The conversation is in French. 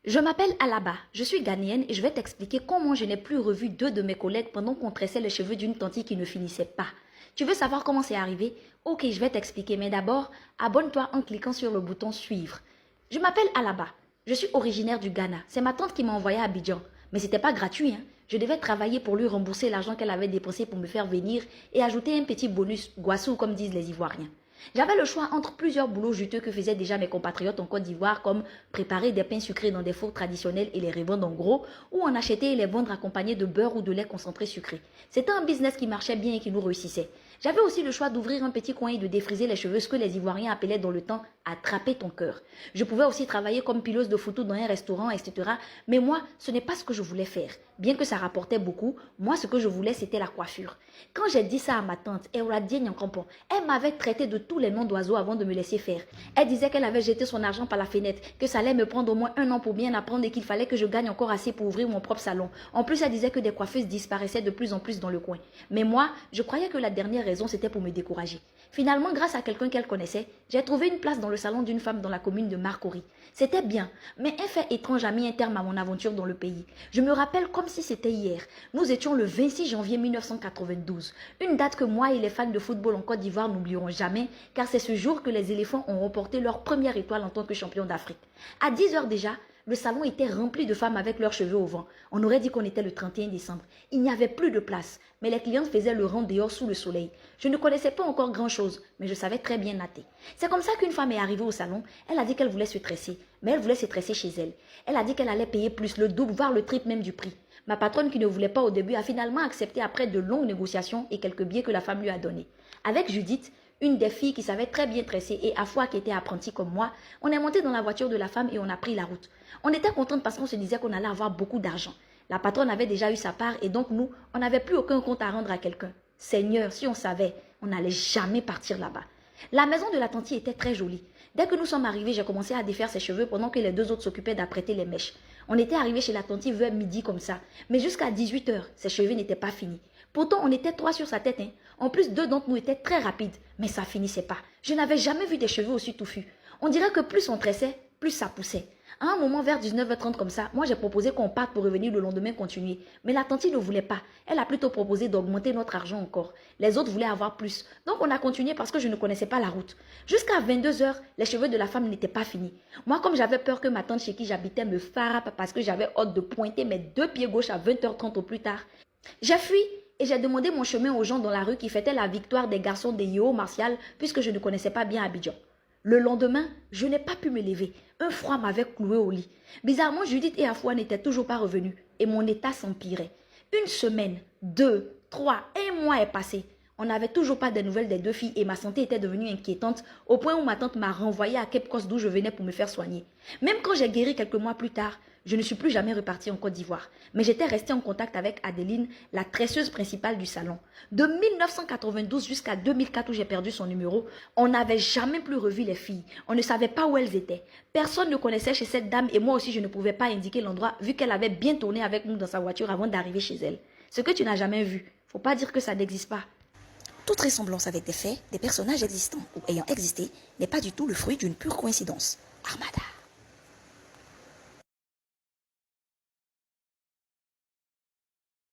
Je m'appelle Alaba, je suis ghanéenne et je vais t'expliquer comment je n'ai plus revu deux de mes collègues pendant qu'on tressait les cheveux d'une tante qui ne finissait pas. Tu veux savoir comment c'est arrivé? Ok, je vais t'expliquer, mais d'abord, abonne-toi en cliquant sur le bouton suivre. Je m'appelle Alaba, je suis originaire du Ghana. C'est ma tante qui m'a envoyé à Abidjan. Mais c'était pas gratuit, hein. Je devais travailler pour lui rembourser l'argent qu'elle avait dépensé pour me faire venir et ajouter un petit bonus, guassou comme disent les Ivoiriens. J'avais le choix entre plusieurs boulots juteux que faisaient déjà mes compatriotes en Côte d'Ivoire, comme préparer des pains sucrés dans des fours traditionnels et les revendre en gros, ou en acheter et les vendre accompagnés de beurre ou de lait concentré sucré. C'était un business qui marchait bien et qui nous réussissait. J'avais aussi le choix d'ouvrir un petit coin et de défriser les cheveux, ce que les Ivoiriens appelaient dans le temps « attraper ton cœur ». Je pouvais aussi travailler comme pilote de photo dans un restaurant, etc. Mais moi, ce n'est pas ce que je voulais faire. Bien que ça rapportait beaucoup, moi, ce que je voulais, c'était la coiffure. Quand j'ai dit ça à ma tante, elle m'avait traité de tous les noms d'oiseaux avant de me laisser faire. Elle disait qu'elle avait jeté son argent par la fenêtre, que ça allait me prendre au moins 1 an pour bien apprendre et qu'il fallait que je gagne encore assez pour ouvrir mon propre salon. En plus, elle disait que des coiffeuses disparaissaient de plus en plus dans le coin. Mais moi, je croyais que la dernière raison, c'était pour me décourager. Finalement, grâce à quelqu'un qu'elle connaissait, j'ai trouvé une place dans le salon d'une femme dans la commune de Marcory. C'était bien, mais un fait étrange a mis un terme à mon aventure dans le pays. Je me rappelle comme si c'était hier. Nous étions le 26 janvier 1992, une date que moi et les fans de football en Côte d'Ivoire n'oublieront jamais, car c'est ce jour que les éléphants ont remporté leur première étoile en tant que champion d'Afrique. À 10 heures déjà, le salon était rempli de femmes avec leurs cheveux au vent. On aurait dit qu'on était le 31 décembre. Il n'y avait plus de place, mais les clientes faisaient le rang dehors sous le soleil. Je ne connaissais pas encore grand-chose, mais je savais très bien natter. C'est comme ça qu'une femme est arrivée au salon. Elle a dit qu'elle voulait se tresser, mais elle voulait se tresser chez elle. Elle a dit qu'elle allait payer plus, le double, voire le triple même du prix. Ma patronne qui ne voulait pas au début a finalement accepté après de longues négociations et quelques billets que la femme lui a donnés. Avec Judith, une des filles qui savait très bien tresser et à fois qui était apprentie comme moi, on est monté dans la voiture de la femme et on a pris la route. On était contente parce qu'on se disait qu'on allait avoir beaucoup d'argent. La patronne avait déjà eu sa part et donc nous, on n'avait plus aucun compte à rendre à quelqu'un. Seigneur, si on savait, on n'allait jamais partir là-bas. La maison de la tante était très jolie. Dès que nous sommes arrivés, j'ai commencé à défaire ses cheveux pendant que les deux autres s'occupaient d'apprêter les mèches. On était arrivés chez la tante vers midi comme ça. Mais jusqu'à 18 h, ses cheveux n'étaient pas finis. Pourtant, on était 3 sur sa tête. Hein. En plus, 2 d'entre nous étaient très rapides. Mais ça finissait pas. Je n'avais jamais vu des cheveux aussi touffus. On dirait que plus on tressait, plus ça poussait. À un moment, vers 19 h 30 comme ça, moi j'ai proposé qu'on parte pour revenir le lendemain continuer. Mais la tante ne voulait pas. Elle a plutôt proposé d'augmenter notre argent encore. Les autres voulaient avoir plus. Donc on a continué parce que je ne connaissais pas la route. Jusqu'à 22 h, les cheveux de la femme n'étaient pas finis. Moi, comme j'avais peur que ma tante chez qui j'habitais me farappe parce que j'avais hâte de pointer mes 2 pieds gauche à 20 h 30 au plus tard, j'ai fui et j'ai demandé mon chemin aux gens dans la rue qui fêtaient la victoire des garçons des Yo Martial puisque je ne connaissais pas bien Abidjan. Le lendemain, je n'ai pas pu me lever. Un froid m'avait cloué au lit. Bizarrement, Judith et Afouan n'étaient toujours pas revenus et mon état s'empirait. 1 semaine, 2, 3, 1 mois est passé. On n'avait toujours pas de nouvelles des 2 filles et ma santé était devenue inquiétante au point où ma tante m'a renvoyée à Cape Coast d'où je venais pour me faire soigner. Même quand j'ai guéri quelques mois plus tard, je ne suis plus jamais repartie en Côte d'Ivoire. Mais j'étais restée en contact avec Adeline, la tresseuse principale du salon. De 1992 jusqu'à 2004 où j'ai perdu son numéro, on n'avait jamais plus revu les filles. On ne savait pas où elles étaient. Personne ne connaissait chez cette dame et moi aussi je ne pouvais pas indiquer l'endroit vu qu'elle avait bien tourné avec nous dans sa voiture avant d'arriver chez elle. Ce que tu n'as jamais vu, faut pas dire que ça n'existe pas. Toute ressemblance avec des faits, des personnages existants ou ayant existé n'est pas du tout le fruit d'une pure coïncidence. Armada.